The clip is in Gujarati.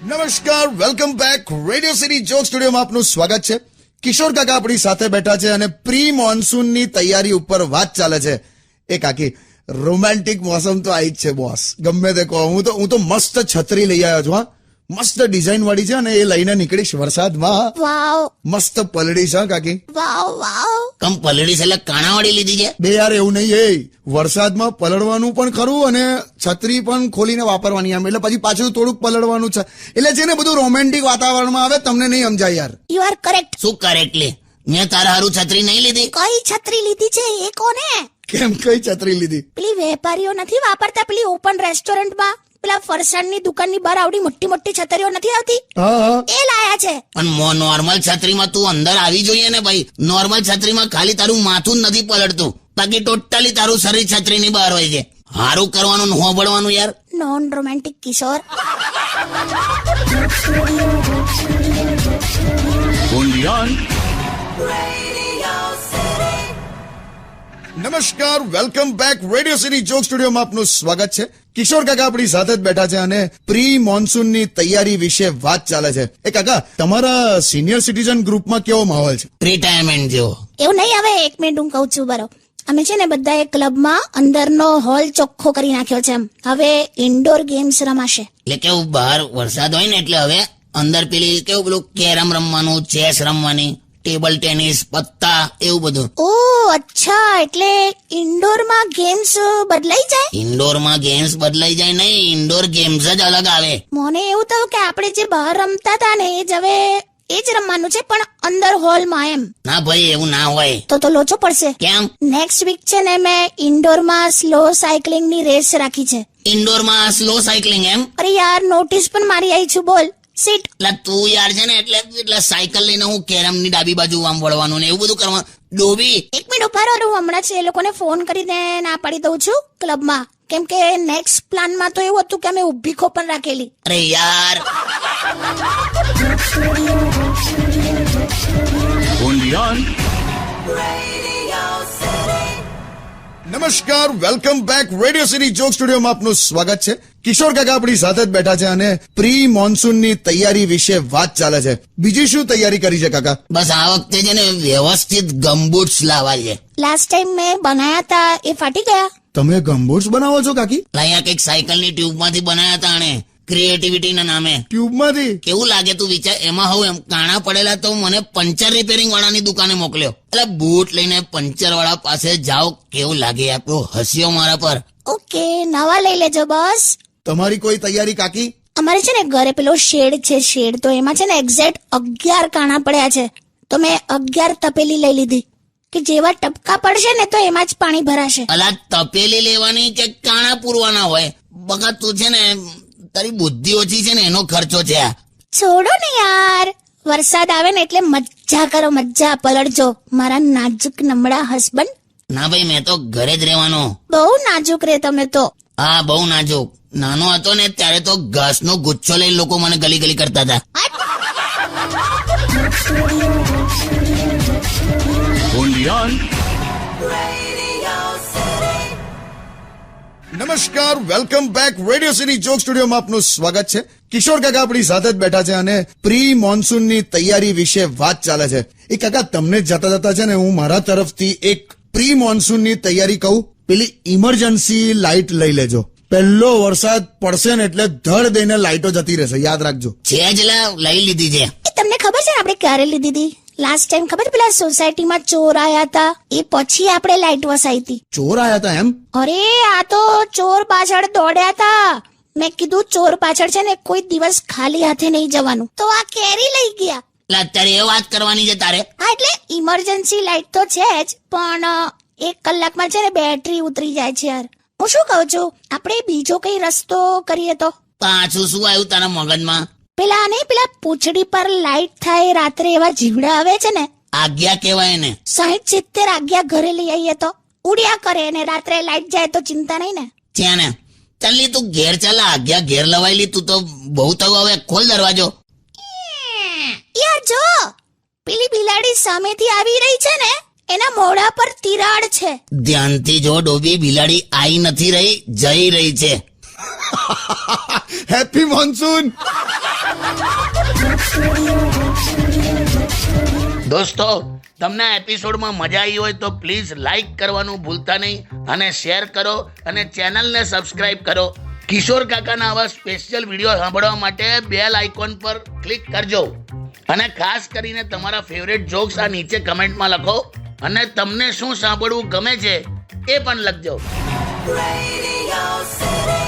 નમસ્કાર, welcome back. Radio city joke સ્ટુડિયોમાં આપનું સ્વાગત છે. કિશોર કાકા આપણી સાથે બેઠા છે અને પ્રી મોન્સૂનની તૈયારી ઉપર વાત ચાલે છે. એ કાકી, રોમેન્ટિક મોસમ તો આવી જ છે બોસ, ગમે તે કહો. હું તો મસ્ત છત્રી લઈ આવ્યો છું. હા, મસ્ત ડિઝાઇન વાળી છે અને એ લઈને નીકળીશ વરસાદમાં. વાવ મસ્ત પલળી છે કાકી. વાવ વાવ. કમ પલડી એટલે કાણાવાળી લીધી છે? બે યાર, એવું નહીં. વરસાદમાં પલળવાનું પણ ખરું અને છત્રી પણ ખોલીને વાપરવાની આમ, એટલે પછી પાછું થોડુંક પલળવાનું છે. એટલે છે ને બધું રોમેન્ટિક વાતાવરણમાં આવે, તમને નહીં સમજાય યાર. You are correct. શું કરેક્ટલી? મેં તારા હારું છત્રી નહીં લીધી? કઈ છત્રી લીધી છે એ કોને? કેમ, કઈ છત્રી લીધી? પેલી વેપારીઓ નથી વાપરતા, પેલી ઓપન રેસ્ટોરન્ટમાં પેલા ફરસાણની દુકાનની બહાર આવડી મોટી મોટી છત્રીઓ નથી આવતી, હા હા, એ લાયા છે. પણ નોર્મલ છત્રીમાં તું અંદર આવી જોઈએ ને ભાઈ. નોર્મલ છત્રીમાં ખાલી તારું માથું જ નથી પલળતું, બાકી ટોટલી તારું શરીર છત્રીની બહાર હોય છે. હારું કરવાનું ને હોબળવાનું યાર. નોન રોમેન્ટિક કિશોર. નમસ્કાર, welcome back. Radio city joke સ્ટુડિયોમાં આપનું સ્વાગત છે. કિશોર કાકા આપણી સાથે જ બેઠા છે અને પ્રી મોન્સૂનની તૈયારી વિશે વાત ચાલે છે. એ કાકા, તમારા સિનિયર સિટીઝન ગ્રુપમાં કેવો માહોલ છે? રિટાયરમેન્ટ જેવો. એવું નહીં, હવે એક મિનિટ હું કહું છું. બરો, અમે છે ને બધાએ ક્લબમાં અંદરનો હોલ ચોખ્ખો કરી નાખ્યો છે. હવે ઇન્ડોર ગેમ્સ રમાશે. એટલે કેવું, બહાર વરસાદ હોય ને એટલે હવે અંદર પેલી કેવું પેલું કેરમ રમવાનું, ચેસ રમવાની, ટેબલ ટેનિસ, પત્તા, એવું બધું. ઓ અચ્છા, એટલે ઇન્ડોરમાં ગેમ્સ બદલાઈ જાય. ઇન્ડોરમાં ગેમ્સ બદલાઈ જાય નહીં, ઇન્ડોર ગેમ્સ જ અલગ આવે. મને એવું થયું કે આપણે જે બહાર રમતા હતા ને એ જ હવે એ જ રમવાનું છે, પણ અંદર હોલમાં એમ. ના ભાઈ, એવું ના હોય. તો લોચો પડશે. કેમ? નેક્સ્ટ વીક છે ને મેં ઇન્ડોરમાં સ્લો સાયકલિંગની રેસ રાખી છે. ઇન્ડોરમાં સ્લો સાયકલિંગ એમ? અરે યાર, નોટિસ પણ મારી આવી છું. બોલ સીટ. એટલે તું યાર છે ને એટલે સાયકલ લઈને હું કેરમની ડાબી બાજુ આમ વળવાનું ને એવું બધું કરવાનું. ડોબી, એક મિનિટ ઉભા રહો, હું હમણાં જ એ લોકોને ફોન કરીને ના પાડી દઉં છું ક્લબમાં, કેમ કે નેક્સ્ટ પ્લાનમાં તો એવું હતું કે અમે ઊભી ખો પણ રાખેલી. અરે યાર. નમસ્કાર, welcome back. Radio city joke સ્ટુડિયોમાં આપનું સ્વાગત છે. કિશોર કાકા આપણી સાથે જ બેઠા છે અને પ્રી મોન્સૂનની તૈયારી વિશે વાત ચાલે છે. બીજી શું તૈયારી કરી છે કાકા? બસ આ વખતે છે ને વ્યવસ્થિત ગમબૂટ્સ લાવવા છે. લાસ્ટ ટાઈમ મેં બનાયા હતા એ ફાટી ગયા. તમે ગમબૂટ્સ બનાવો છો કાકી? અહીંયા કઈક સાયકલની ટ્યુબમાંથી બનાયા હતા આણે, ક્રિએટિવિટીના નામે. ટ્યુબમાંથી? કેવું લાગે તું વિચાર. એમાં હવે એમ કાણા પડેલા તો મને પંચર રિપેરિંગ વાળાની દુકાને મોકલ્યો. એટલે બૂટ લઈને પંચર વાળા પાસે જાઓ, કેવું લાગે આપણો હસ્યો મારા પર. ઓકે, નવા લઈ લેજો બસ. તમારી કોઈ તૈયારી કાકી? અમારે છે ને ઘરે પેલો શેડ છે, શેડ તો એમાં છે ને એક્ઝેક્ટ 11 કાણા પડ્યા છે, તો મેં 11 તપેલી લઈ લીધી કે જેવા ટપકા પડશે ને તો એમાં જ પાણી ભરાશે. અલા, તપેલી લેવાની કે કાણા પૂરવાના હોય? બગા તું છે ને, તારી બુદ્ધિ ઓછી છે ને એનો ખર્ચો છે આ. છોડો ને યાર, વરસાદ આવે ને એટલે મજા કરો, મજા પલળજો મારા નાજુક નમળા હસબન્ડ. ના ભાઈ, મેં તો ઘરે જ રહેવાનો. બહુ નાજુક રે તમે તો. હા, બહુ નાજુક. નાનો હતો ને ત્યારે તો ઘાસનો ગુચ્છો લઈ લોકો મને ગલી ગલી કરતા હતા. નમસ્કાર, welcome back. Radio city joke સ્ટુડિયોમાં આપનું સ્વાગત છે. કિશોર કાકા આપણી સાથે જ બેઠા છે અને પ્રી મોન્સૂનની તૈયારી વિશે વાત ચાલે છે. એ કાકા, તમને જતા જતા છે ને હું મારા તરફથી એક પ્રી મોન્સૂનની તૈયારી કહું. પેલી ઇમરજન્સી લાઇટ લઈ લેજો. પહેલો વરસાદ પડશે ને એટલે ધડ દઈને લાઇટો જતી રહેશે, યાદ રાખજો. છે જ લા, લઈ લીધી છે. એ તમને ખબર છે ને આપણે ક્યારે લીધી હતી? લાસ્ટ ટાઈમ ખબર, પેલા સોસાયટીમાં ચોર આયા હતા એ પછી આપણે લાઇટ વસાઈ હતી. ચોર આયા હતા એમ? અરે આ તો ચોર પાછળ દોડ્યા હતા. મેં કીધું ચોર પાછળ છે ને કોઈ દિવસ ખાલી હાથે નહીં જવાનું, તો આ કેરી લઈ ગયા. એટલે અત્યારે એ વાત કરવાની છે તારે? હા, એટલે ઇમરજન્સી લાઇટ તો છે જ, પણ 1 કલાકમાં છે ને બેટરી ઉતરી જાય છે યાર. હું શું કહું છું, આપણે બીજો કઈ રસ્તો કરીએ તો? પાછું શું આવ્યું તારા મગજમાં? પેલા પૂંછડી પર લાઇટ થાય રાત્રે, એવા જીવડા આવે છે ને, આજ્ઞા કહેવાય ને. 60-70 આજ્ઞા ઘરે લઈ આવીએ તો ઉડ્યા કરે ને રાત્રે લાઇટ જાય તો ચિંતા નહીં ને. છે ને. ચાલી તું ઘેર ચાલ, આજ્ઞા ઘેર લવાયેલી. તું તો બહુ થયું, હવે ખોલ દરવાજો. યાર જો, પેલી બિલાડી સામેથી આવી રહી છે ને, એના મોઢા પર તિરાડ છે. ધ્યાનથી જો ડોબી, બિલાડી આઈ નથી રહી, જઈ રહી છે. Happy monsoon. દોસ્તો, તમને આ એપિસોડમાં મજા આવી હોય તો પ્લીઝ લાઈક કરવાનું ભૂલતા નહીં અને શેર કરો અને ચેનલને સબસ્ક્રાઇબ કરો. કિશોર કાકાના આવા સ્પેશિયલ વિડીયો સાંભળવા માટે બેલ આઇકોન પર ક્લિક કરજો અને ખાસ કરીને તમારા ફેવરેટ જોક્સ આ નીચે કમેન્ટમાં લખો અને તમને શું સાંભળવું ગમે છે એ પણ લખજો. Radio City.